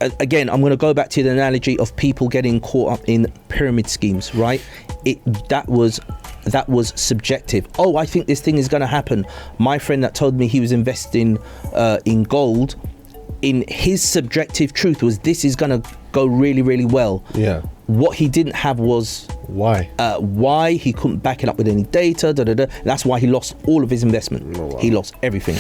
again, I'm going to go back to the analogy of people getting caught up in pyramid schemes, right? That was subjective. Oh, I think this thing is going to happen. My friend that told me he was investing in gold, in his subjective truth was this is going to go really, really well. Yeah. What he didn't have was why he couldn't back it up with any data. That's why he lost all of his investment. Oh, wow. He lost everything.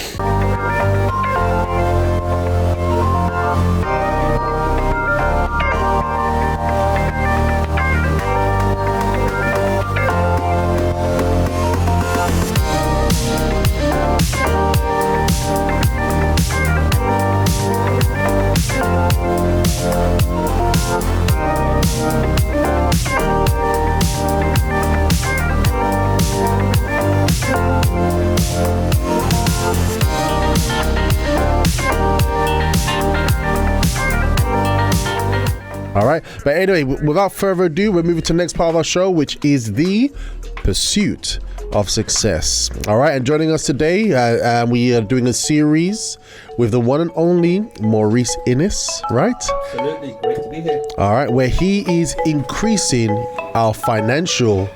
All right. But anyway, without further ado, we're moving to the next part of our show, which is the pursuit of success. All right. And joining us today, we are doing a series with the one and only Maurice Innis, right? Absolutely. Great to be here. All right. Where he is increasing our financial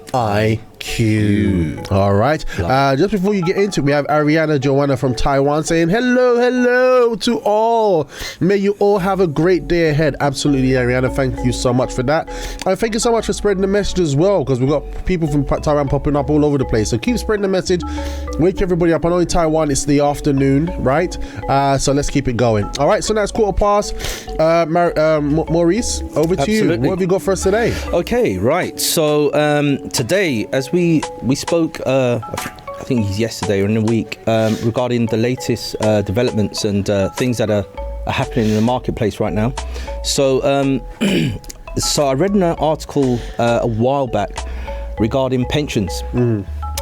IQ. All right. Just before you get into it, we have Ariana Joanna from Taiwan saying hello to all. May you all have a great day ahead. Absolutely, Ariana. Thank you so much for that. And thank you so much for spreading the message as well, because we've got people from Taiwan popping up all over the place. So keep spreading the message. Wake everybody up. I know in Taiwan it's the afternoon, right? So let's keep it going. All right. So now it's 1:15. Maurice, over to you. What have you got for us today? Okay. Right. So today, as we spoke, I think yesterday or in a week, regarding the latest developments and things that are happening in the marketplace right now. So, so I read an article a while back regarding pensions.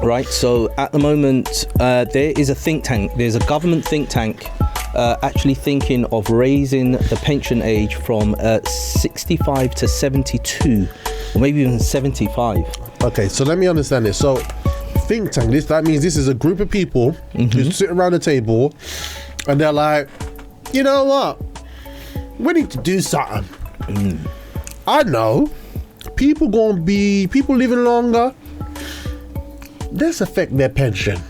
Right. So at the moment, there is a think tank. There's a government think tank actually thinking of raising the pension age from 65 to 72, or maybe even 75. Okay, so let me understand this. So, think tank. That means this is a group of people who sit around the table, and they're like, you know what? We need to do something. I know people living longer. Let's affect their pension.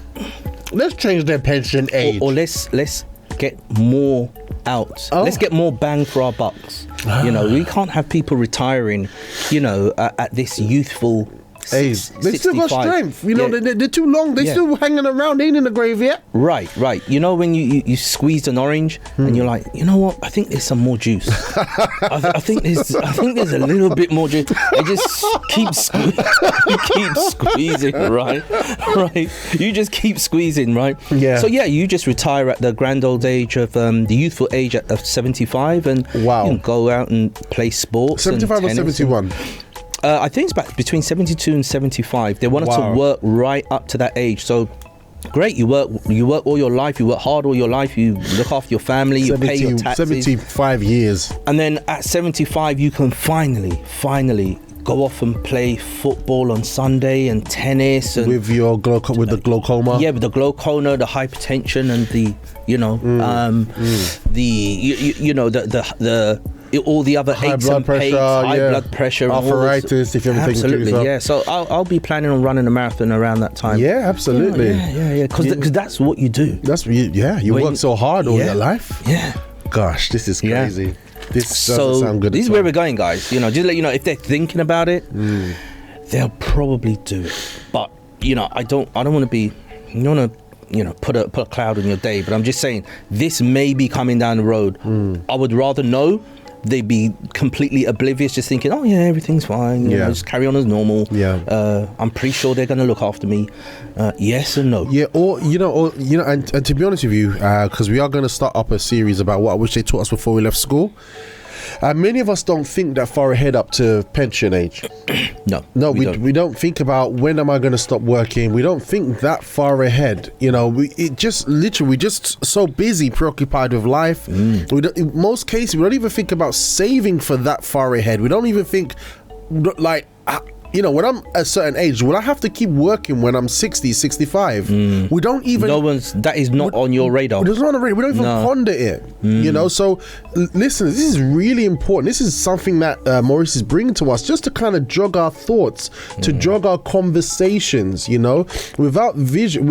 Let's change their pension age. Or let's get more out. Let's get more bang for our bucks. You know, we can't have people retiring, you know, at this youthful age. They still got strength. You know, they're too long. They're still hanging around. They ain't in the grave yet. Right. You know, when you squeezed an orange and you're like, you know what? I think there's some more juice. I think there's a little bit more juice. I just keep squeezing, right? You just keep squeezing, right? Yeah. So you just retire at the grand old age of the youthful age of 75, and you can go out and play sports. 75 or 71. I think it's about between 72 and 75. They wanted to work right up to that age. So great, you work all your life, you work hard all your life, you look after your family, you pay your taxes. 75 years. And then at 75 you can finally go off and play football on Sunday and tennis and with the glaucoma. Yeah, with the glaucoma, the hypertension, and the all the other high aches blood and pressure, pains, blood pressure, arthritis, if you're absolutely, yeah. So I'll be planning on running a marathon around that time. Yeah, absolutely. Yeah. Because that's what you do. That's what you work so hard all your life. Yeah. Gosh, this is crazy. This doesn't sound good. This is where we're going, guys. You know, just let you know, if they're thinking about it, they'll probably do it. But you know, I don't want to be. You don't want to. You know, put a cloud on your day. But I'm just saying, this may be coming down the road. I would rather know. They'd be completely oblivious, just thinking, oh yeah, everything's fine, you know, just carry on as normal. I'm pretty sure they're going to look after me. Yes and no. Or and to be honest with you, because we are going to start up a series about what I wish they taught us before we left school. Many of us don't think that far ahead up to pension age. No, we don't think about when am I going to stop working. We don't think that far ahead. You know, we're just so busy, preoccupied with life. In most cases, we don't even think about saving for that far ahead. We don't even think like when I'm a certain age, will I have to keep working when I'm 60, 65? We don't even... That is not on your radar. It's not on the radar. We don't even ponder it, So, listen, this is really important. This is something that Maurice is bringing to us just to kind of jog our thoughts, to jog our conversations, Without vision,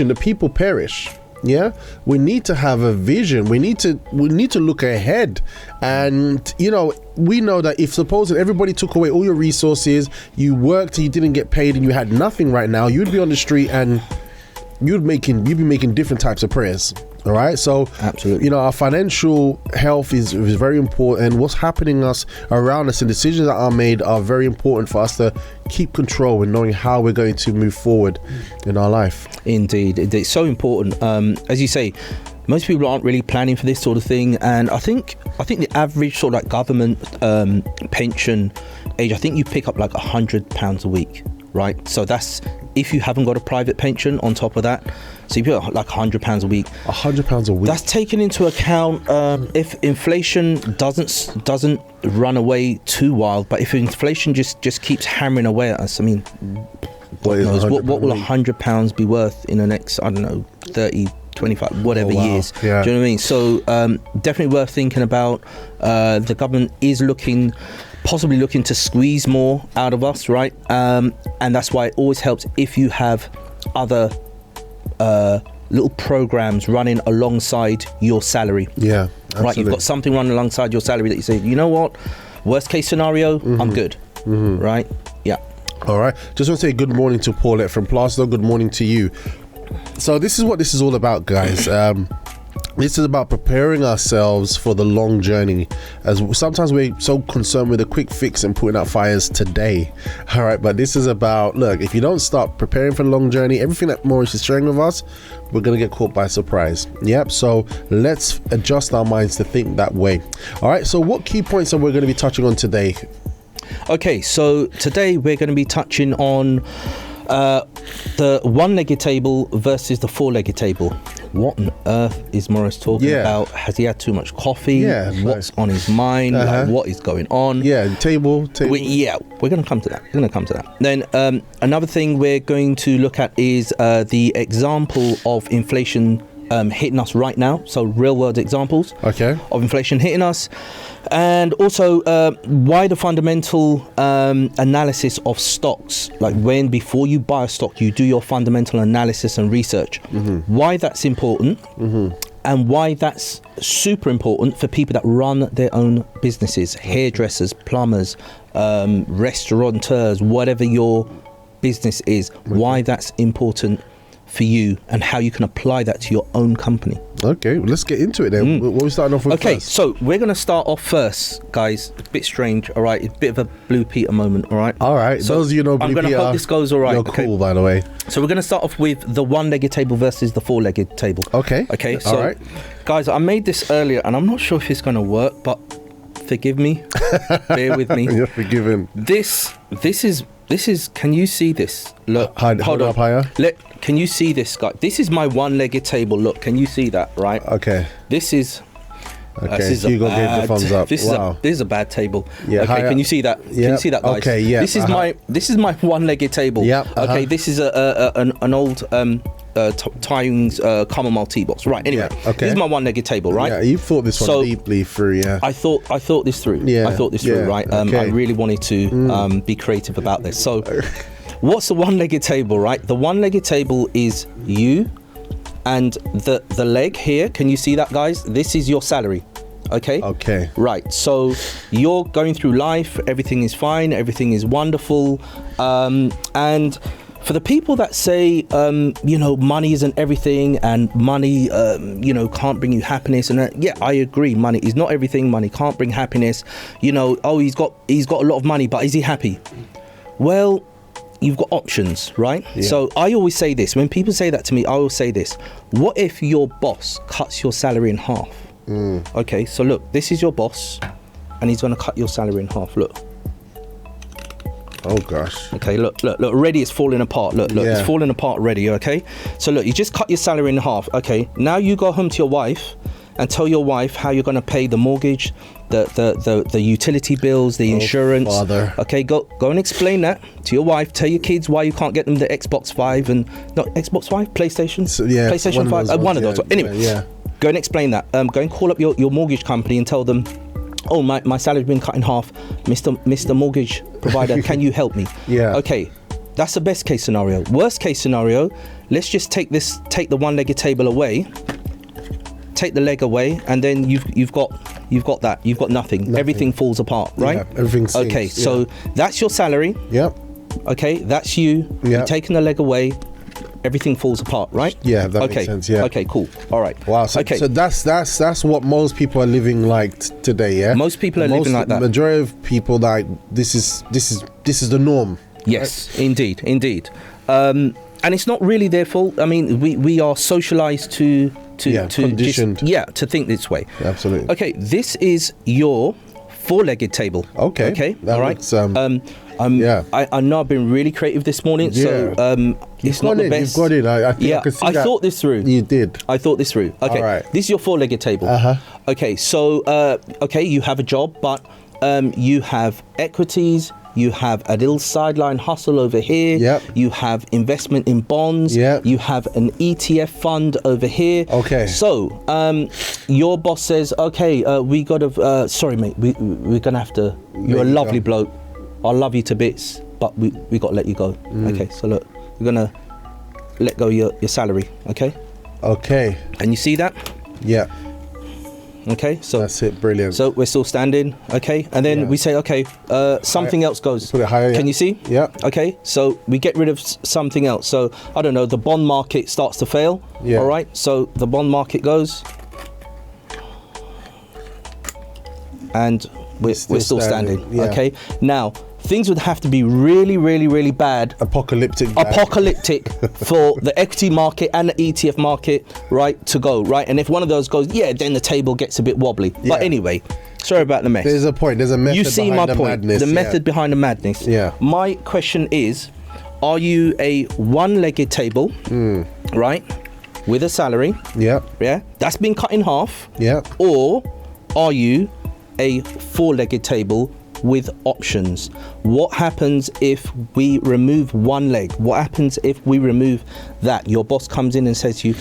the people perish. Yeah, we need to have a vision. We need to look ahead, and we know that if supposing everybody took away all your resources, you worked, you didn't get paid, and you had nothing right now, you'd be on the street and you'd be making different types of prayers. All right, so absolutely, our financial health is very important. What's happening around us and decisions that are made are very important for us to keep control and knowing how we're going to move forward in our life. Indeed, it's so important. As you say, most people aren't really planning for this sort of thing, and I think the average sort of like government pension age, I think you pick up like £100 a week, right? So that's if you haven't got a private pension on top of that. So you pay like £100 a week. £100 a week. That's taken into account if inflation doesn't run away too wild, but if inflation just keeps hammering away at us, I mean, what will £100 be worth in the next, I don't know, 30, 25, whatever years? Yeah. Do you know what I mean? So definitely worth thinking about. The government is possibly looking to squeeze more out of us, right? And that's why it always helps if you have other little programs running alongside your salary. Yeah, absolutely. Right, you've got something running alongside your salary that you say, you know what, worst case scenario, I'm good. Right? Yeah. All right, just want to say good morning to Paulette from Plaster. Good morning to you. So this is what this is all about, guys. This is about preparing ourselves for the long journey, as sometimes we're so concerned with a quick fix and putting out fires today. All right, but this is about, look, if you don't start preparing for the long journey, everything that Maurice is sharing with us, we're going to get caught by surprise. Yep, so let's adjust our minds to think that way. All right, so what key points are we going to be touching on today? Okay, so today we're going to be touching on the one-legged table versus the four-legged table. What on earth is Maurice talking about? Has he had too much coffee? Yeah, what's on his mind? Like, what is going on? Yeah, table. We're going to come to that. Then another thing we're going to look at is the example of inflation hitting us right now. So real-world examples of inflation hitting us. And also why the fundamental analysis of stocks, like before you buy a stock, you do your fundamental analysis and research. Why that's important, and why that's super important for people that run their own businesses, hairdressers, plumbers, restaurateurs, whatever your business is, why that's important for you and how you can apply that to your own company. Okay, well, let's get into it then. What are we starting off with first? So we're going to start off first, guys. A bit strange, all right? It's a bit of a Blue Peter moment, all right? All right, so those of you know Blue I'm going to hope this goes all right. You're cool, by the way. So we're going to start off with the one-legged table versus the four-legged table. Okay, so all right. Guys, I made this earlier and I'm not sure if it's going to work, but forgive me. Bear with me. You're forgiven. This is, can you see this? Look, hold up higher. Can you see this, guy? This is my one-legged table. Look, can you see that, right? Okay. This is... Okay, Hugo gave the thumbs up. This is a bad table. Yeah, okay, can you see that? Yep. Can you see that, guys? Okay, yeah. This is my one-legged table. Yeah. Okay, this is an old Tyung's chamomile tea box. Right. Anyway, okay. This is my one-legged table, right? Yeah, you thought this one deeply through. Yeah. I thought this through. Yeah. I thought this through. Right. I really wanted to be creative about this. So, what's the one-legged table? Right. The one-legged table is you. And the leg here, can you see that, guys? This is your salary. Okay. Right. So you're going through life. Everything is fine. Everything is wonderful. And for the people that say, money isn't everything, and money, can't bring you happiness, and yeah, I agree. Money is not everything. Money can't bring happiness. He's got a lot of money, but is he happy? Well, you've got options, right? Yeah. So I always say this, when people say that to me, I always say this: what if your boss cuts your salary in half? Okay, so look, this is your boss and he's going to cut your salary in half. Look. Oh gosh. Okay, look, already it's falling apart. Look, it's falling apart already. Okay, so look, you just cut your salary in half. Okay, now you go home to your wife and tell your wife how you're going to pay the mortgage, the utility bills, the insurance. Father. Okay, go and explain that to your wife. Tell your kids why you can't get them the Xbox 5 and not Xbox 5, PlayStation. So, yeah, PlayStation 5. One of those. Anyway, yeah. Go and explain that. Go and call up your mortgage company and tell them, oh, my salary's been cut in half. Mr. Mortgage Provider, can you help me? Yeah. Okay, that's the best case scenario. Worst case scenario, let's just take the one-legged table away. Take the leg away, and then you've got that. You've got nothing. Everything falls apart, right? Yeah, everything sinks. Okay, so that's your salary. Yep. Okay, that's you. Yep. You're taking the leg away. Everything falls apart, right? Yeah, that makes sense. Yeah. Okay, cool. All right. Wow. So, okay. So that's what most people are living like today. Yeah. Most people are living like that. Majority of people, like, this is the norm. Yes, right? Indeed. And it's not really their fault. I mean, we are socialized to conditioned. To think this way. Absolutely. Okay, this is your four-legged table. Okay. All right. I know I've been really creative this morning, so it's not the best. You've got it. I think I could see that. I thought this through. You did. I thought this through. Okay. All right. This is your four-legged table. Okay. So you have a job, but you have equities. You have a little sideline hustle over here. Yep. You have investment in bonds. Yep. You have an ETF fund over here. Okay. So your boss says, okay, we got to, sorry, mate, we're going to have to, you're a lovely bloke. I love you to bits, but we got to let you go. Okay, so look, we're going to let go your salary, okay? Okay. And you see that? Yeah. Okay, so that's it. Brilliant. So we're still standing, okay, and then we say, okay, something else goes. Put it higher. Can you see? Yeah. Okay, so we get rid of something else. So I don't know, the bond market starts to fail. Yeah. All right. So the bond market goes, and we're still standing. Yeah. Okay. Now things would have to be really, really, really bad. Apocalyptic for the equity market and the ETF market, right, to go, right? And if one of those goes, then the table gets a bit wobbly. Yeah. But anyway, sorry about the mess. There's a point. There's a method. You see my point. Madness. The method behind the madness. Yeah. My question is, are you a one-legged table, right, with a salary? Yeah. Yeah. That's been cut in half. Yeah. Or are you a four-legged table with options? What happens if we remove one leg? What happens if we remove that? Your boss comes in and says to you,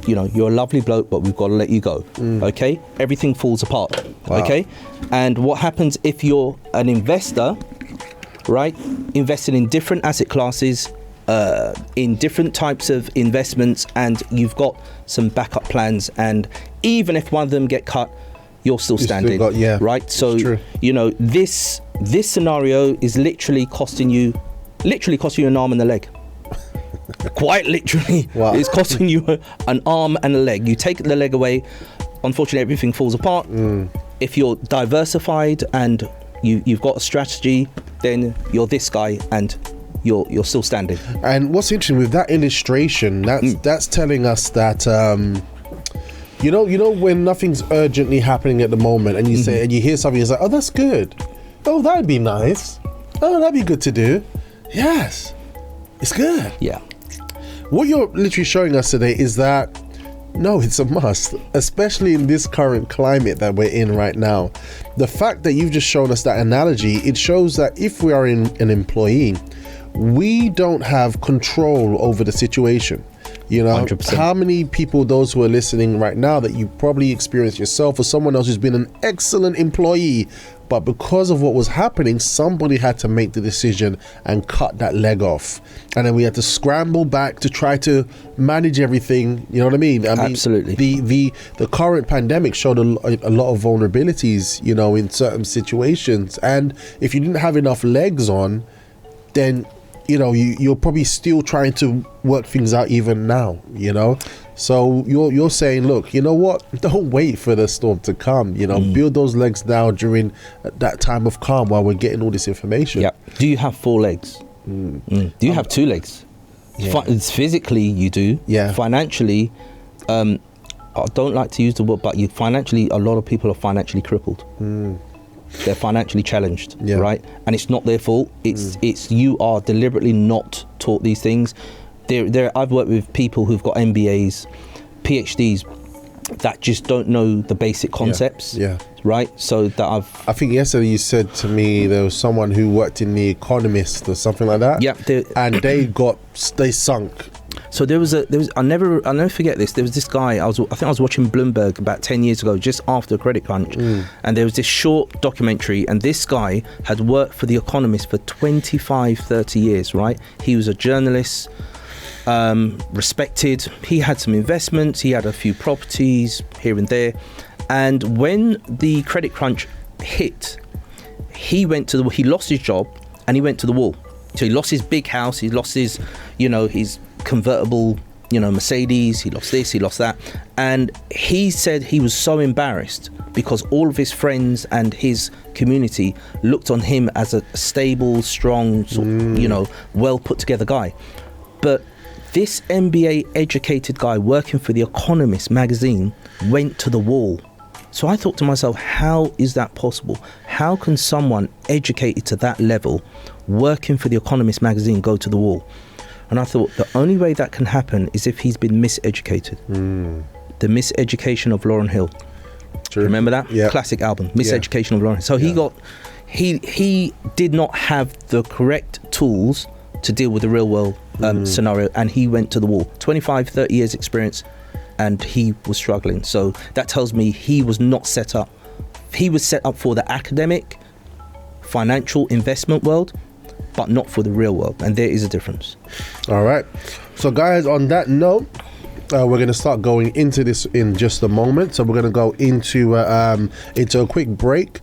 you're a lovely bloke, but we've got to let you go. Okay? Everything falls apart. Wow. Okay? And what happens if you're an investor, right? Invested in different asset classes, in different types of investments, and you've got some backup plans, and even if one of them get cut, you're still standing, right? So this scenario is literally costing you an arm and a leg. Quite literally. Wow. It's costing you an arm and a leg. You take the leg away, unfortunately everything falls apart. If you're diversified and you've got a strategy, then you're this guy and you're still standing. And what's interesting with that illustration, that's telling us that you know when nothing's urgently happening at the moment, and you say, and you hear something, it's like, oh, that's good. Oh, that'd be nice. Oh, that'd be good to do. Yes, it's good. Yeah. What you're literally showing us today is that no, it's a must, especially in this current climate that we're in right now. The fact that you've just shown us that analogy, it shows that if we are an employee, we don't have control over the situation. 100%. How many people, those who are listening right now, that you probably experienced yourself or someone else who's been an excellent employee, but because of what was happening, somebody had to make the decision and cut that leg off, and then we had to scramble back to try to manage everything. You know what I mean? Absolutely. The current pandemic showed a lot of vulnerabilities, in certain situations, and if you didn't have enough legs on, then you're probably still trying to work things out even now, So you're saying, look, you know what? Don't wait for the storm to come, build those legs now during that time of calm while we're getting all this information. Yeah. Do you have four legs? Do you have two legs? Yeah. Physically, you do. Yeah. Financially, I don't like to use the word, but a lot of people are financially crippled. They're financially challenged, right? And it's not their fault. It's you are deliberately not taught these things. I've worked with people who've got MBAs, PhDs, that just don't know the basic concepts. Yeah. Right. So that I think yesterday you said to me there was someone who worked in The Economist or something like that. Yeah. And they sunk. So there was I'll never forget this. There was this guy, I think I was watching Bloomberg about 10 years ago, just after the credit crunch, and there was this short documentary, and this guy had worked for The Economist for 25, 30 years, right? He was a journalist, respected. He had some investments, he had a few properties here and there, and when the credit crunch hit, he lost his job and he went to the wall. So he lost his big house, he lost his convertible, Mercedes, he lost this, he lost that. And he said he was so embarrassed because all of his friends and his community looked on him as a stable, strong, well put together guy. But this MBA educated guy working for The Economist magazine went to the wall. So I thought to myself, how is that possible? How can someone educated to that level working for The Economist magazine go to the wall? And I thought the only way that can happen is if he's been miseducated. The Miseducation of Lauryn Hill. True. Remember that? Yeah. Classic album, Miseducation of Lauryn Hill. So he did not have the correct tools to deal with the real world scenario, and he went to the wall. 25, 30 years experience, and he was struggling. So that tells me he was not set up. He was set up for the academic, financial investment world, but not for the real world, and there is a difference. All right. So guys, on that note, we're going to start going into this in just a moment. So we're going to go into a quick break.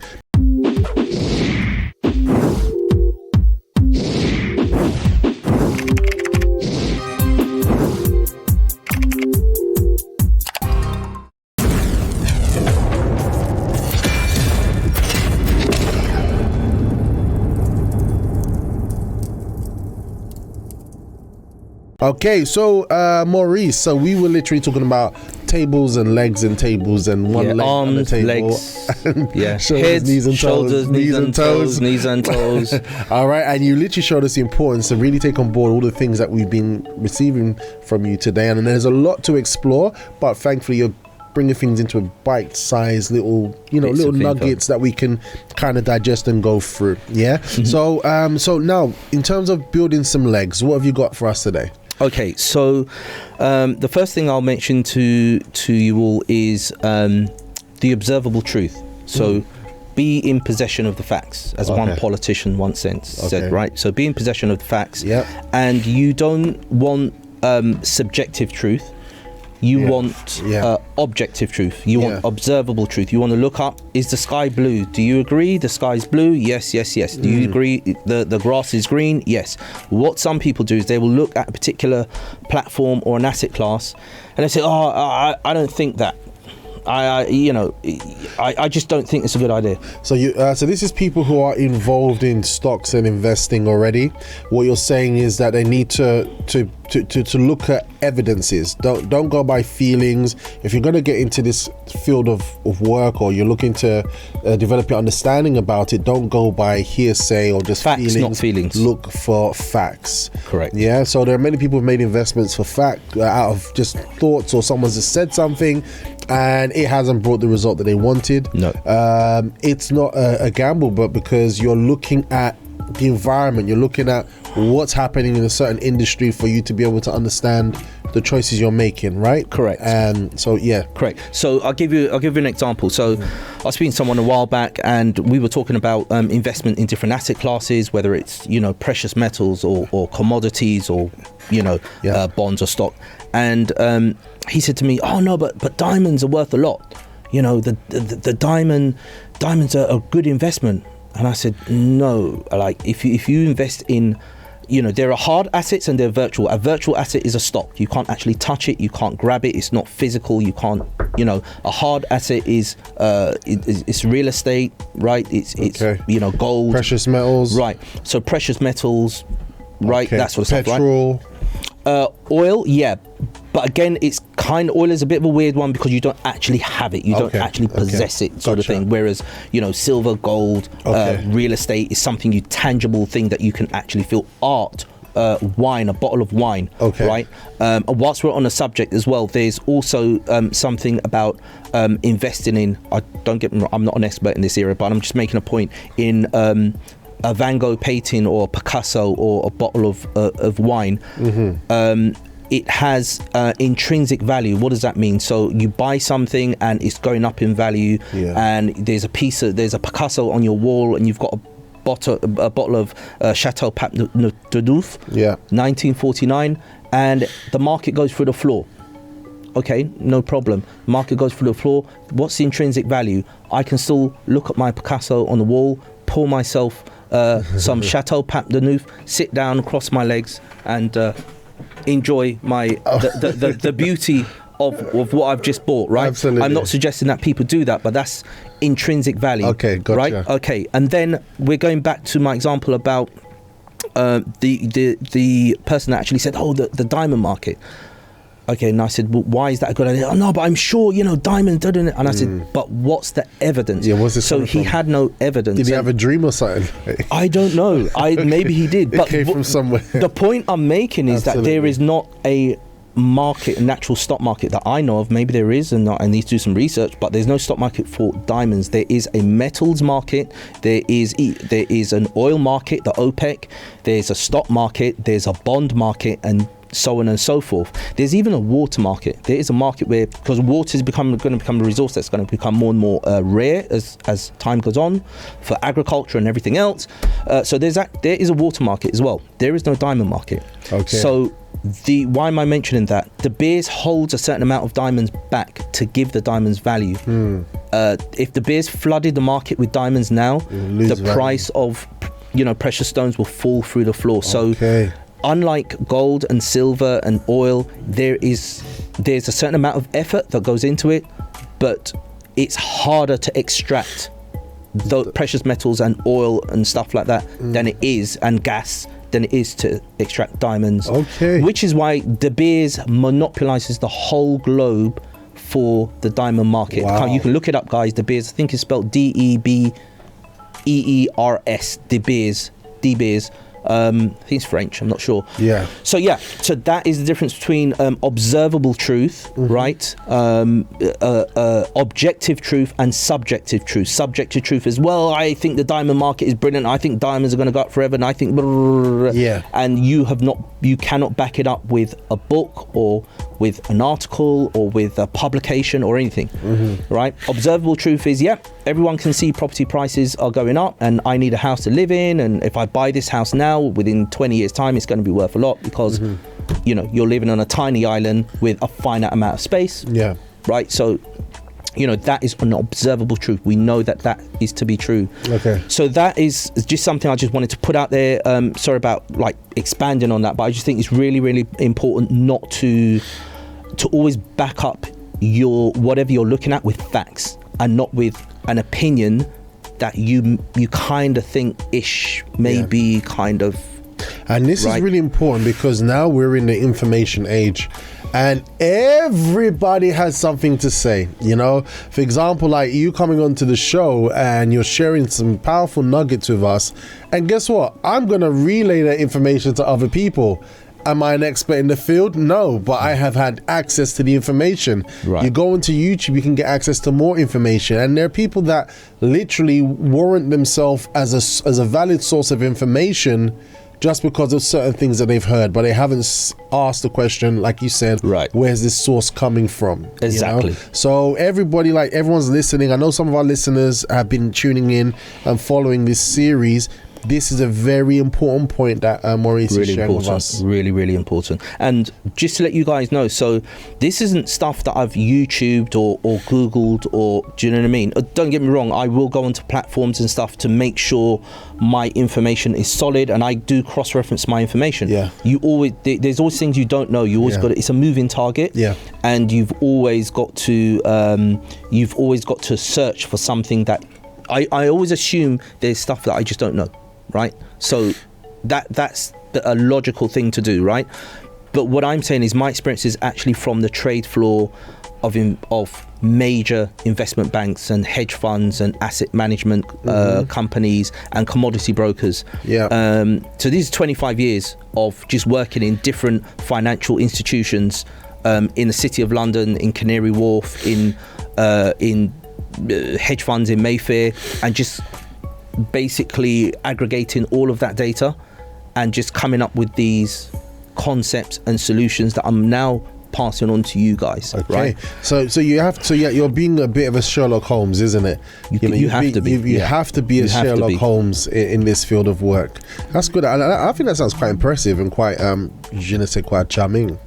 Okay, so Maurice, so we were literally talking about tables and legs and tables and one leg arms, on the table. legs, Shoulders, heads, knees and shoulders, toes, knees and toes, knees and toes. All right, and you literally showed us the importance to really take on board all the things that we've been receiving from you today, and there's a lot to explore, but thankfully you're bringing things into a bite-sized little nuggets that we can kind of digest and go through. Yeah. So now in terms of building some legs, what have you got for us today? Okay, so the first thing I'll mention to you all is the observable truth. So be in possession of the facts, as one politician once said, right? So be in possession of the facts, and you don't want subjective truth. You want objective truth. You want observable truth. You want to look up, is the sky blue? Do you agree the sky's blue? Yes. Do you agree the grass is green? Yes. What some people do is they will look at a particular platform or an asset class and they say, I don't think that. I just don't think it's a good idea. So so this is people who are involved in stocks and investing already. What you're saying is that they need to look at evidences. Don't go by feelings. If you're going to get into this field of work, or you're looking to develop your understanding about it, don't go by hearsay or just facts, feelings. Not feelings. Look for facts. Correct. Yeah. So there are many people who've made investments for fact out of just thoughts, or someone's just said something and it hasn't brought the result that they wanted. No. It's not a gamble, but because you're looking at the environment, you're looking at what's happening in a certain industry for you to be able to understand the choices you're making, right? Correct. And so correct. So I'll give you an example. So I was speaking to someone a while back, and we were talking about investment in different asset classes, whether it's precious metals or commodities or bonds or stock. And he said to me, "Oh no, but diamonds are worth a lot. The diamonds are a good investment." And I said, "No, like if you invest in, there are hard assets and they're virtual. A virtual asset is a stock. You can't actually touch it. You can't grab it. It's not physical. You can't, a hard asset is it's real estate, right? It's gold, precious metals, right? So precious metals, right? That sort of stuff, right? Petrol. Oil, yeah, but again, oil is a bit of a weird one because you don't actually have it, you don't actually possess it, sort of thing. Whereas silver, gold, real estate is something tangible thing that you can actually feel. Art wine, a bottle of wine. Okay. Right. And whilst we're on the subject as well, there's also something about investing in. Don't get me wrong, I'm not an expert in this area, but I'm just making a point in. A Van Gogh painting or Picasso or a bottle of wine, it has intrinsic value. What does that mean? So you buy something and it's going up in value, and there's a Picasso on your wall, and you've got a bottle of Chateau Pape de Neuf, 1949, and the market goes through the floor. Okay, no problem. Market goes through the floor. What's the intrinsic value? I can still look at my Picasso on the wall, pour myself some Chateau Pape de Neuf, sit down, cross my legs, and enjoy my the beauty of what I've just bought. Right? Absolutely. I'm not suggesting that people do that, but that's intrinsic value. Okay, gotcha. Right? Okay, and then we're going back to my example about the person that actually said, "Oh, the diamond market." Okay, and I said, well, why is that a good idea? Oh, no, but I'm sure, diamond, and I said, but what's the evidence? Yeah, what's this? So he had no evidence. Did he have a dream or something? I don't know. Maybe he did. It But came from somewhere. The point I'm making is that there is not a market, a natural stock market that I know of. Maybe there is, and I need to do some research, but there's no stock market for diamonds. There is a metals market, there is an oil market, the OPEC, there's a stock market, there's a bond market, and so on and so forth. There's even a water market. There is a market where, because water is going to become a resource that's going to become more and more rare as time goes on for agriculture and everything else. So there is a water market as well. There is no diamond market. Okay. So why am I mentioning that? De Beers holds a certain amount of diamonds back to give the diamonds value. If De Beers flooded the market with diamonds now, the price of precious stones will fall through the floor. So unlike gold and silver and oil, there's a certain amount of effort that goes into it, but it's harder to extract the precious metals and oil and stuff like that than it is, and gas, than it is to extract diamonds. Okay. Which is why De Beers monopolizes the whole globe for the diamond market. Wow. You can look it up, guys. De Beers, I think it's spelled DEBEERS, De Beers, De Beers. I think it's French, I'm not sure. So that is the difference between observable truth, right? Objective truth and subjective truth. Subjective truth is, well, I think the diamond market is brilliant, I think diamonds are going to go up forever, and I think and you cannot back it up with a book or with an article or with a publication or anything, right? Observable truth is, everyone can see property prices are going up, and I need a house to live in, and if I buy this house now, within 20 years time it's going to be worth a lot, because you're living on a tiny island with a finite amount of space, right? So that is an observable truth. We know that is to be true. Okay. So that is just something I just wanted to put out there. Sorry about expanding on that, but I just think it's really, really important not to always back up whatever you're looking at with facts, and not with an opinion that you kind of think maybe kind of. And this is really important, because now we're in the information age, and everybody has something to say. For example, like you coming onto the show and you're sharing some powerful nuggets with us, and guess what? I'm gonna relay that information to other people. Am I an expert in the field? No, but I have had access to the information. Right. You go into YouTube, you can get access to more information, and there are people that literally warrant themselves as a valid source of information just because of certain things that they've heard, but they haven't asked the question, like you said, where's this source coming from? Exactly. So everyone's listening. I know some of our listeners have been tuning in and following this series. This is a very important point that Maurice is sharing with us. Really, really important. And just to let you guys know, so this isn't stuff that I've YouTubed or Googled, or do you know what I mean? Don't get me wrong, I will go onto platforms and stuff to make sure my information is solid, and I do cross-reference my information. There's always things you don't know. You always got it's a moving target. And you've always got to search for something that I always assume there's stuff that I just don't know. Right, so that's a logical thing to do, right? But what I'm saying is my experience is actually from the trade floor of major investment banks and hedge funds and asset management companies and commodity brokers. So these are 25 years of just working in different financial institutions in the City of London, in Canary Wharf, in hedge funds in Mayfair, and just basically aggregating all of that data and just coming up with these concepts and solutions that I'm now passing on to you guys. Right? So you have to, you're being a bit of a Sherlock Holmes, isn't it? You have to be. You have to be a Sherlock Holmes in this field of work. That's good. I think that sounds quite impressive and quite je ne sais quoi, charming.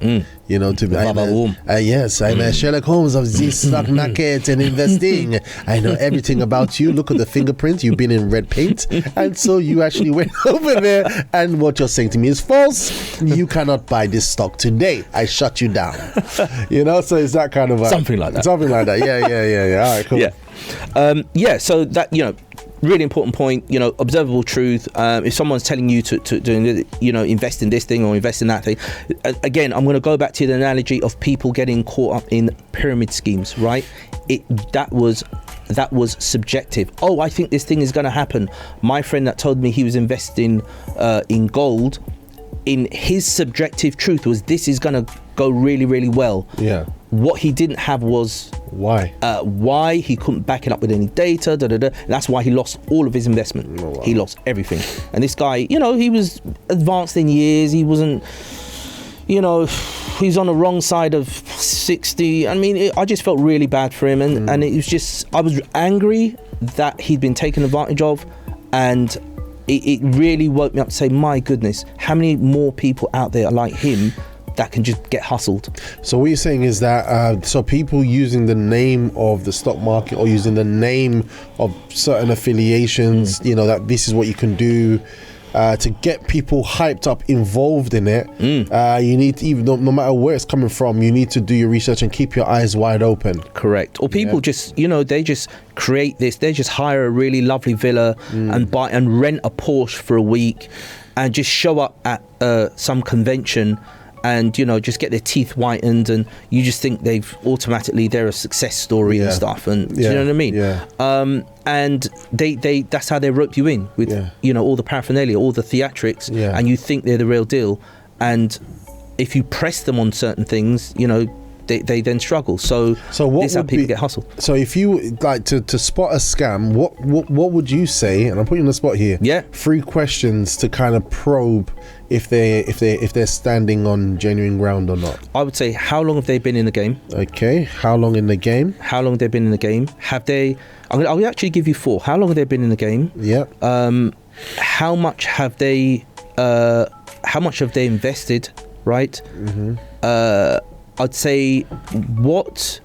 You know, to be yes, I'm a Sherlock Holmes of this stock market and investing. I know everything about you. Look at the fingerprint. You've been in red paint, and so you actually went over there. And what you're saying to me is false. You cannot buy this stock today. I shut you down. You know, so it's that kind of something like that. Something like that. Yeah. All right, cool. So that, you know, really important point, you know, observable truth. If someone's telling you to do, you know, invest in this thing or invest in that thing, again, I'm going to go back to the analogy of people getting caught up in pyramid schemes, right? That was subjective. Oh, I think this thing is going to happen. My friend that told me he was investing in gold, in his subjective truth was this is going to go really, really well. Yeah. What he didn't have was why he couldn't back it up with any data. That's why he lost all of his investment. Oh, wow. He lost everything. And this guy, you know, he was advanced in years. He wasn't, you know, he's on the wrong side of 60. I mean, I just felt really bad for him, and it was just, I was angry that he'd been taken advantage of, and it really woke me up to say, my goodness, how many more people out there are like him that can just get hustled? So what you're saying is that so people using the name of the stock market or using the name of certain affiliations, you know, that this is what you can do to get people hyped up, involved in it. You need to, even no matter where it's coming from, you need to do your research and keep your eyes wide open. Correct. Or people just, you know, they just create this, they just hire a really lovely villa and buy and rent a Porsche for a week and just show up at some convention and, you know, just get their teeth whitened, and you just think they're a success story and stuff, and do you know what I mean? And they that's how they rope you in with you know, all the paraphernalia, all the theatrics, and you think they're the real deal, and if you press them on certain things, you know, they then struggle. So what this is how people get hustled. So if you like to spot a scam, what would you say? And I'm putting you on the spot here. 3 questions to kind of probe if they're standing on genuine ground or not. I would say, how long have they been in the game? Okay, how long in the game? How long they've been in the game? Have they? I'll actually give you 4. How long have they been in the game? How much have they? How much have they invested? Right. I'd say what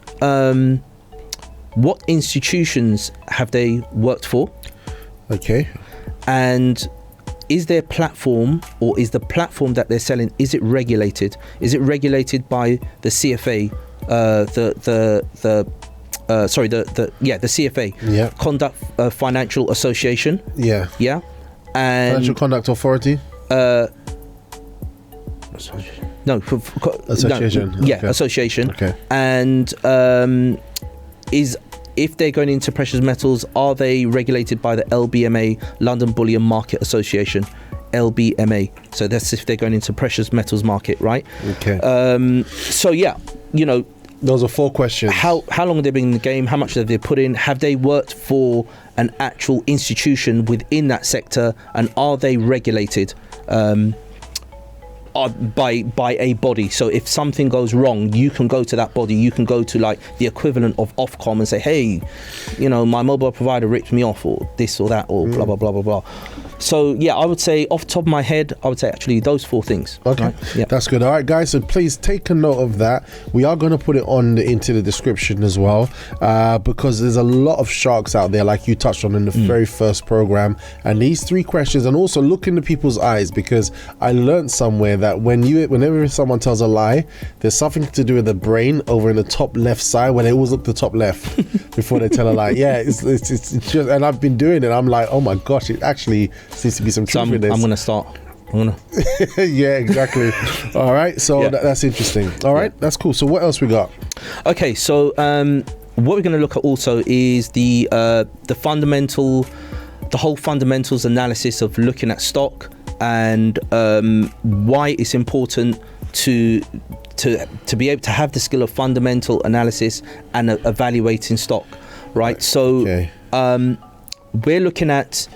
institutions have they worked for? Okay. And is their platform, or is the platform that they're selling, is it regulated? Is it regulated by the CFA? The CFA. Conduct Financial Association. And Financial Conduct Authority. Association. Association. Okay. And if they're going into precious metals, are they regulated by the LBMA, London Bullion Market Association? LBMA. So that's if they're going into precious metals market, right? Okay. So yeah, you know, those are 4 questions. How long have they been in the game? How much have they put in? Have they worked for an actual institution within that sector? And are they regulated by a body? So if something goes wrong, you can go to that body. You can go to like the equivalent of Ofcom and say, hey, you know, my mobile provider ripped me off, or this or that, or blah, blah, blah, blah, blah. So yeah, I would say off the top of my head, I would say actually those 4 things. Okay, right? Yep. That's good. All right, guys, so please take a note of that. We are going to put it into the description as well, because there's a lot of sharks out there, like you touched on in the very first program. And these 3 questions, and also look into people's eyes, because I learned somewhere that whenever someone tells a lie, there's something to do with the brain over in the top left side, where they always look the top left before they tell a lie. Yeah, it's just, and I've been doing it. I'm like, oh my gosh, it actually seems to be some truth in this. I'm gonna start. Yeah, exactly. All right, so that's interesting. All right, that's cool. So what else we got? Okay, so what we're going to look at also is the whole fundamentals analysis of looking at stock, and why it's important to be able to have the skill of fundamental analysis and evaluating stock, right? So we're looking at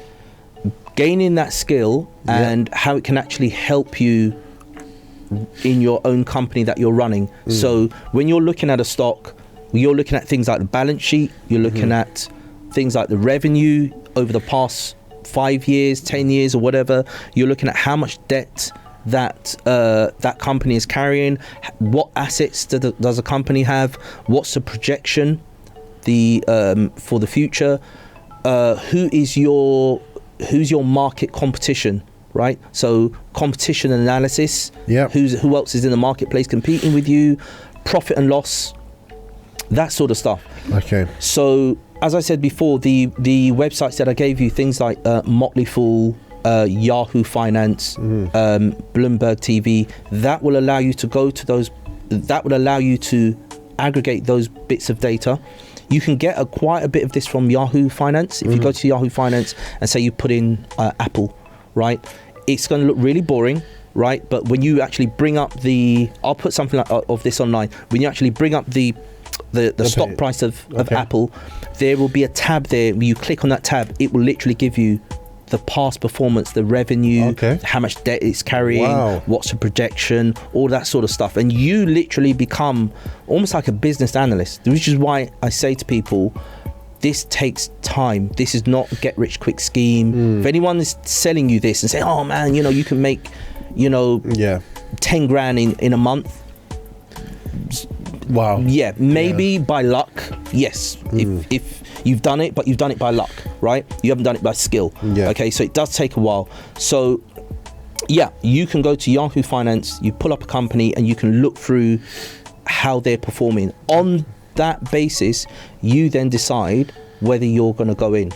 gaining that skill and how it can actually help you in your own company that you're running. So when you're looking at a stock, you're looking at things like the balance sheet, you're looking at things like the revenue over the past 5 years, 10 years or whatever. You're looking at how much debt that company is carrying, what assets does a company have, what's the projection for the future, who's your market competition, right? So competition analysis, who else is in the marketplace competing with you, profit and loss, that sort of stuff. Okay. So as I said before, the websites that I gave you, things like Motley Fool, Yahoo Finance, Bloomberg TV, that will allow you to go to those, that will allow you to aggregate those bits of data. You can get quite a bit of this from Yahoo Finance. If you go to Yahoo Finance and say you put in Apple, right, it's going to look really boring, right? But when you actually bring up I'll put something like of this online. When you actually bring up the stock price of Apple, there will be a tab there. When you click on that tab, it will literally give you the past performance, the revenue, how much debt it's carrying, what's the projection, all that sort of stuff. And you literally become almost like a business analyst, which is why I say to people, this takes time. This is not a get rich quick scheme. If anyone is selling you this and say, oh man, you can make 10 grand in a month, maybe by luck, yes. If you've done it, but you've done it by luck, right? You haven't done it by skill. Okay, so it does take a while. So you can go to Yahoo Finance, you pull up a company and you can look through how they're performing. On that basis, you then decide whether you're going to go in.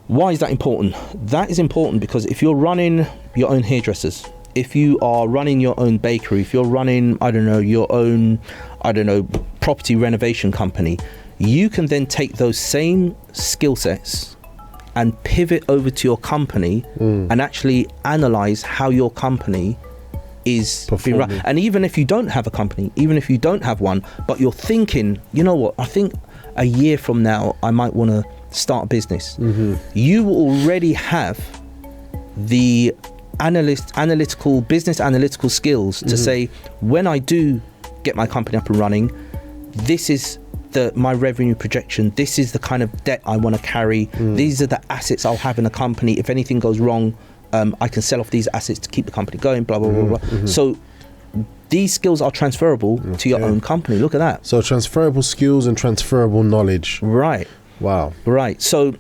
Why is that important? That is important because if you're running your own hairdressers, if you are running your own bakery, if you're running, your own, property renovation company, you can then take those same skill sets and pivot over to your company and actually analyze how your company is being run. And even if you don't have a company, even if you don't have one, but you're thinking, you know what, I think a year from now I might want to start a business. You already have the business analytical skills to say, when I do get my company up and running, this is my revenue projection, this is the kind of debt I want to carry, these are the assets I'll have in a company. If anything goes wrong, I can sell off these assets to keep the company going, blah blah blah blah. So these skills are transferable to your own company. Look at that. So transferable skills and transferable knowledge. Right. Wow. Right. So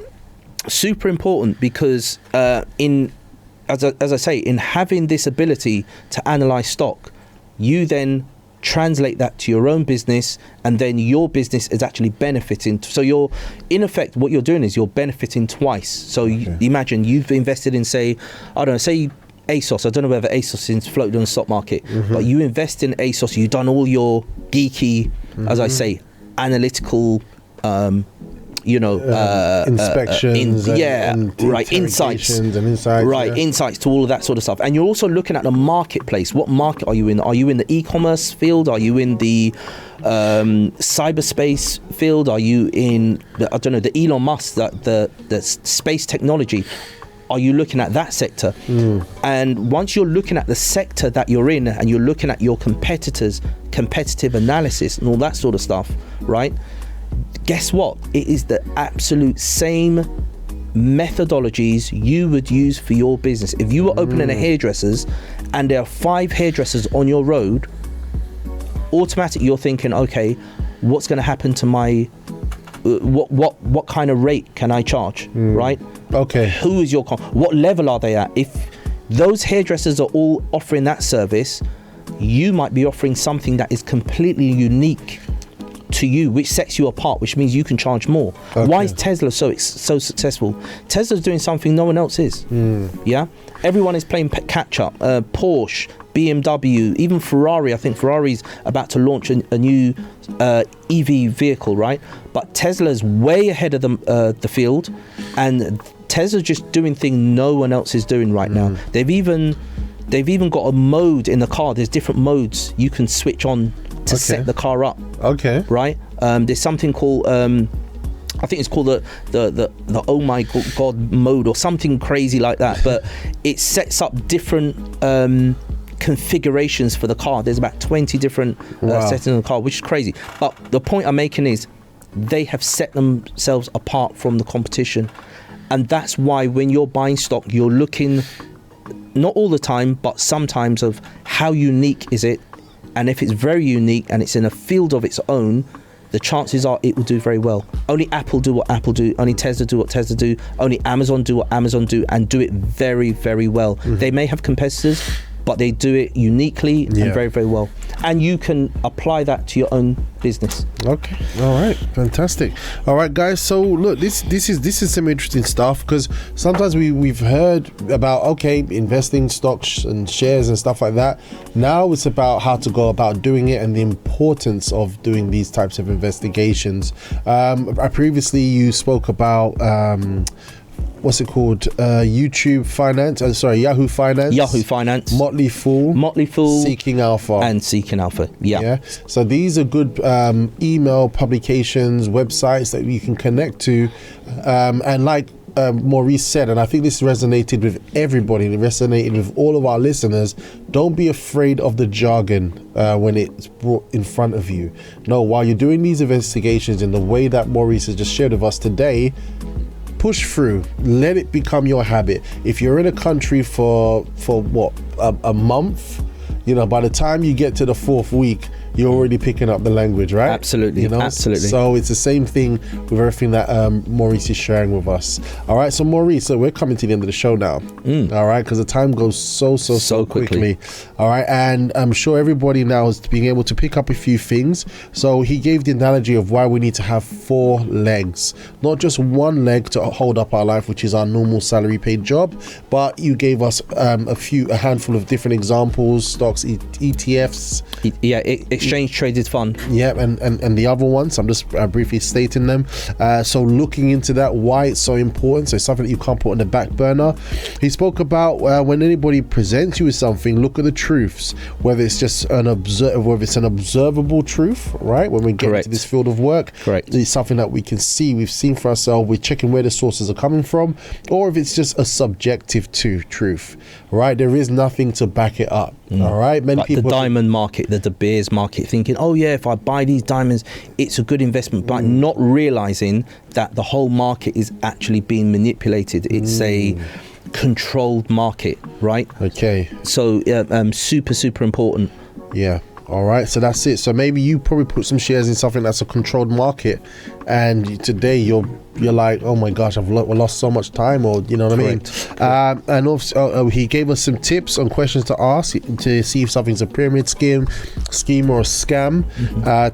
super important because as I say, in having this ability to analyze stock, you then translate that to your own business, and then your business is actually benefiting. So you're, in effect, what you're doing is you're benefiting twice. So you imagine you've invested in, say ASOS. I don't know whether ASOS is floated on the stock market, but you invest in ASOS, you've done all your geeky, as I say, analytical inspections, insights insights to all of that sort of stuff. And you're also looking at the marketplace. What market are you in? Are you in the e-commerce field? Are you in the cyberspace field? Are you in the Elon Musk, the space technology? Are you looking at that sector? And once you're looking at the sector that you're in and you're looking at your competitors, competitive analysis and all that sort of stuff, right? Guess what? It is the absolute same methodologies you would use for your business. If you were opening a hairdresser's and there are 5 hairdressers on your road, automatically you're thinking, okay, what's going to happen to my what kind of rate can I charge, right? Okay. Who is your what level are they at? If those hairdressers are all offering that service, you might be offering something that is completely unique to you, which sets you apart, which means you can charge more. Why is Tesla so successful? Tesla's doing something no one else is. Yeah, everyone is playing catch up. Porsche, BMW, even Ferrari. I think Ferrari's about to launch a new EV vehicle, right? But Tesla's way ahead of the field, and Tesla's just doing things no one else is doing right now. They've even got a mode in the car. There's different modes you can switch on to set the car up. Okay. Right? There's something called I think it's called the oh my god mode or something crazy like that. But it sets up different configurations for the car. There's about 20 different settings in the car, which is crazy. But the point I'm making is they have set themselves apart from the competition. And that's why when you're buying stock, you're looking, not all the time, but sometimes, of how unique is it. And if it's very unique and it's in a field of its own, the chances are it will do very well. Only Apple do what Apple do. Only Tesla do what Tesla do. Only Amazon do what Amazon do, and do it very, very well. They may have competitors, but they do it uniquely and very, very well. And you can apply that to your own business. Okay. All right. Fantastic. All right, guys. So look, this is some interesting stuff, because sometimes we've heard about investing stocks and shares and stuff like that. Now it's about how to go about doing it and the importance of doing these types of investigations. Previously you spoke about what's it called? YouTube Finance. Yahoo Finance. Yahoo Finance. Motley Fool. Seeking Alpha. And Seeking Alpha. Yeah. So these are good email publications, websites that you can connect to, and like Maurice said, and I think this resonated with everybody, it resonated with all of our listeners. Don't be afraid of the jargon when it's brought in front of you. No, while you're doing these investigations in the way that Maurice has just shared with us today, push through, let it become your habit. If you're in a country for what, a month, by the time you get to the 4th week, you're already picking up the language, right? Absolutely. Absolutely. So it's the same thing with everything that Maurice is sharing with us. All right, so Maurice, so we're coming to the end of the show now. All right, because the time goes so quickly. All right, and I'm sure everybody now is being able to pick up a few things. So he gave the analogy of why we need to have 4 legs, not just one leg to hold up our life, which is our normal salary paid job, but you gave us a handful of different examples: stocks, ETFs, exchange traded fund. And the other ones, I'm just briefly stating them. So looking into that, why it's so important. So it's something that you can't put on the back burner. He spoke about when anybody presents you with something, look at the truths, whether it's just an observable truth, right? When we get into this field of work, it's something that we can see, we've seen for ourselves, we're checking where the sources are coming from, or if it's just a subjective truth, right? There is nothing to back it up. All right, many like people, the diamond market, the De Beers market, thinking, oh yeah, if I buy these diamonds, it's a good investment, but not realizing that the whole market is actually being manipulated. It's a controlled market, right? Okay. So super important. Yeah. All right, so that's it. So maybe you probably put some shares in something that's a controlled market, and today you're like, oh my gosh, I've lost so much time, or you know what I mean. And also he gave us some tips on questions to ask to see if something's a pyramid scheme or a scam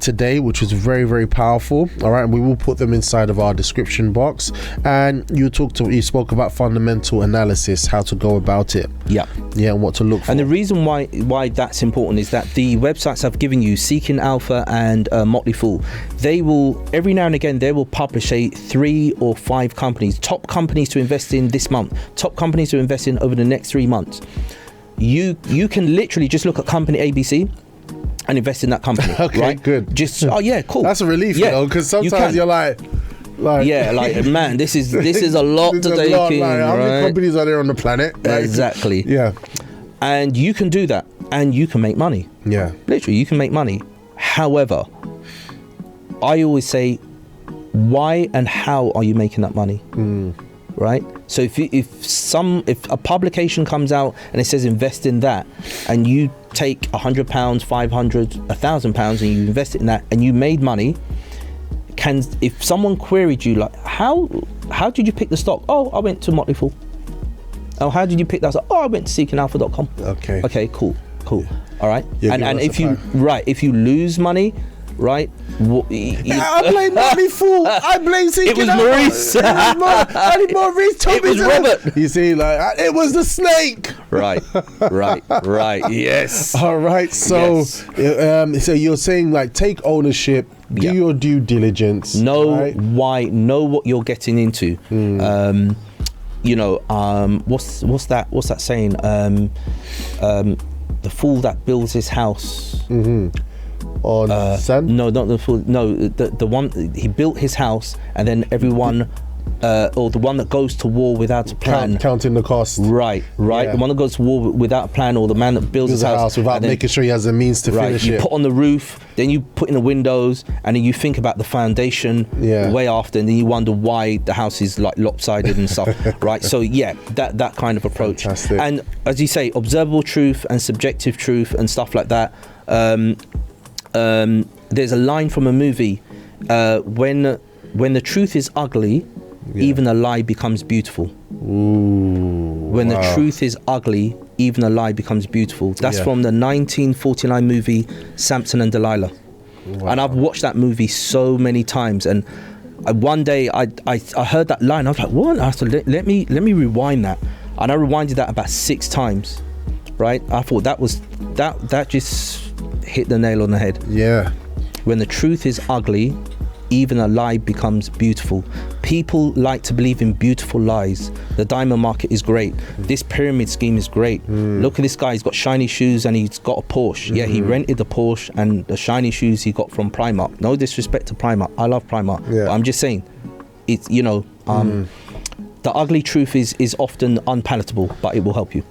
today, which was very, very powerful. All right, and we will put them inside of our description box. And you spoke about fundamental analysis, how to go about it. And what to look for. And the reason why that's important is that the websites I've given you, Seeking Alpha and Motley Fool, they will every now and again they will publish 3 or 5 companies, top companies to invest in this month, top companies to invest in over the next 3 months. You can literally just look at company ABC and invest in that company. Okay, right? Good. Just cool. That's a relief, because sometimes you're like man, this is a lot to take in. How many companies are there on the planet? Exactly. Yeah. And you can do that, and you can make money. Yeah. Literally, you can make money. However, I always say, why and how are you making that money? Right? So if a publication comes out and it says invest in that, and you take £100, £500, £1,000, and you invest it in that, and you made money, if someone queried you like, how did you pick the stock? Oh, I went to Motley Fool. Oh, how did you pick that? Oh, I went to seekingalpha.com. Okay, cool. All right. And if you lose money, right? I blame Motley Fool. I blame Seeking Alpha. It was Maurice. Maurice told me. It was Robert. You see, it was the snake. Right. Yes. All right. So, so you're saying like take ownership, do your due diligence. Know why. Know what you're getting into. What's that saying? The fool that builds his house on sand. No, not the fool. No, the one he built his house, and then everyone. Or the one that goes to war without a plan, counting the cost. Right. Yeah. The one that goes to war without a plan, or the man that builds his house without making sure he has the means to finish you it. Put on the roof, then you put in the windows, and then you think about the foundation way after, and then you wonder why the house is like lopsided and stuff. Right. So that kind of approach. Fantastic. And as you say, observable truth and subjective truth and stuff like that. There's a line from a movie when the truth is ugly. Even a lie becomes beautiful. When the truth is ugly, even a lie becomes beautiful. That's from the 1949 movie Samson and Delilah. And I've watched that movie so many times. And one day I heard that line. I was like, what? I said, let me rewind that. And I rewinded that about 6 times. Right? I thought that just hit the nail on the head. Yeah. When the truth is ugly, even a lie becomes beautiful. People like to believe in beautiful lies. The diamond market is great. This pyramid scheme is great. Look at this guy, he's got shiny shoes and he's got a Porsche. Yeah, he rented the Porsche and the shiny shoes he got from Primark. No disrespect to Primark, I love Primark. But I'm just saying, it's the ugly truth is often unpalatable, but it will help you.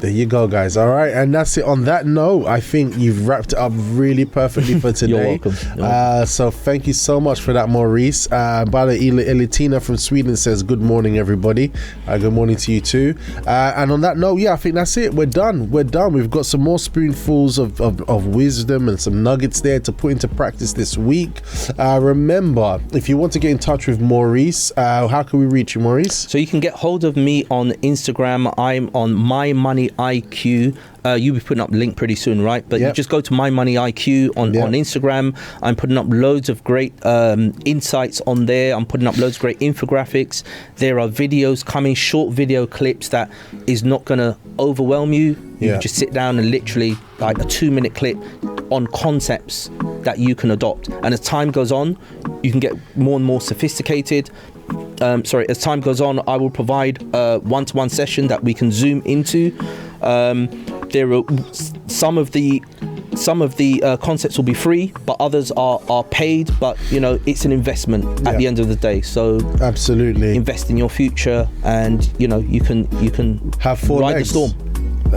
There you go, guys. All right, and that's it. On that note, I think you've wrapped it up really perfectly for today. You're welcome. So thank you so much for that, Maurice. By the Elitina from Sweden says, good morning, everybody. Good morning to you too. And on that note, I think that's it. We're done. We've got some more spoonfuls of wisdom and some nuggets there to put into practice this week. Remember, if you want to get in touch with Maurice, how can we reach you, Maurice? So you can get hold of me on Instagram. I'm on My Money IQ. You'll be putting up a link pretty soon, right? But you just go to My Money IQ on Instagram. I'm putting up loads of great insights on there. I'm putting up loads of great infographics. There are videos coming, short video clips that is not going to overwhelm you. You can just sit down and literally like a 2-minute clip on concepts that you can adopt. And as time goes on, you can get more and more sophisticated. As time goes on, I will provide a one-to-one session that we can zoom into. There are some of the concepts will be free, but others are paid. But it's an investment at the end of the day. So absolutely invest in your future, and you can have 4 ride legs. the storm.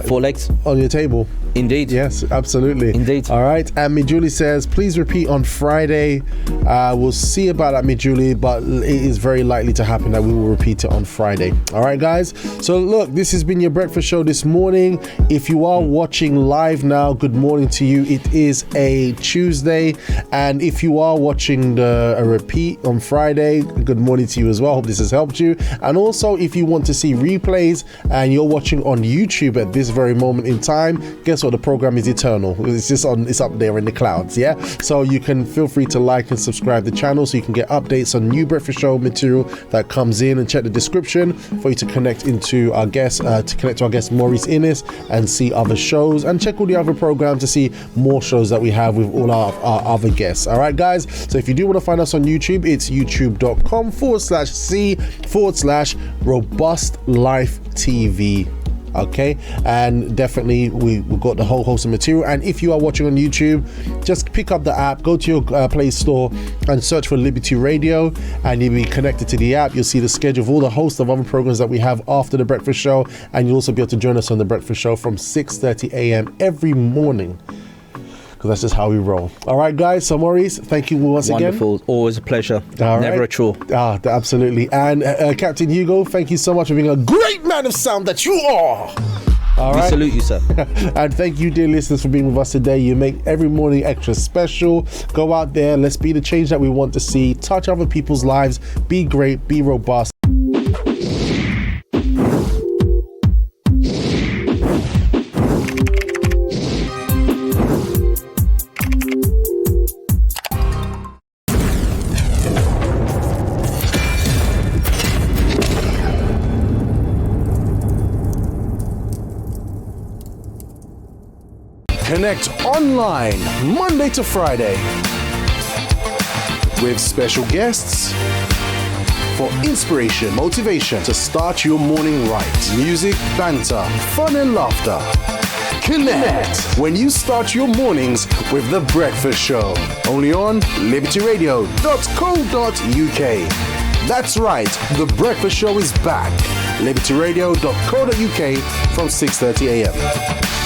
4 legs on your table. Indeed. Yes, absolutely. Indeed. All right. And Mijuli says, please repeat on Friday. We'll see about that, Mijuli, but it is very likely to happen that we will repeat it on Friday. All right, guys. So look, this has been your breakfast show this morning. If you are watching live now, good morning to you. It is a Tuesday. And if you are watching a repeat on Friday, good morning to you as well. Hope this has helped you. And also, if you want to see replays and you're watching on YouTube at this very moment in time, guess what? The program is eternal. It's up there in the clouds. So you can feel free to like and subscribe the channel so you can get updates on new breakfast show material that comes in, and check the description for you to connect into our guest to our guest Maurice Innis and see other shows, and check all the other programs to see more shows that we have with all our other guests. All right, guys. So if you do want to find us on YouTube, it's youtube.com/c/robustlife okay, and definitely we've got the whole host of material. And if you are watching on YouTube, just pick up the app, go to your Play Store and search for Liberty Radio, and you'll be connected to the app. You'll see the schedule of all the hosts of other programs that we have after the breakfast show, and you'll also be able to join us on the breakfast show from 6:30 a.m. every morning, because that's just how we roll. All right, guys. So Maurice, thank you once again. Wonderful. Always a pleasure. Never a chore. Absolutely. And Captain Hugo, thank you so much for being a great man of sound that you are. All right. We salute you, sir. And thank you, dear listeners, for being with us today. You make every morning extra special. Go out there. Let's be the change that we want to see. Touch other people's lives. Be great. Be robust. Connect online Monday to Friday with special guests for inspiration, motivation to start your morning right. Music, banter, fun and laughter. Connect when you start your mornings with The Breakfast Show. Only on libertyradio.co.uk. That's right, The Breakfast Show is back. libertyradio.co.uk from 6:30 a.m.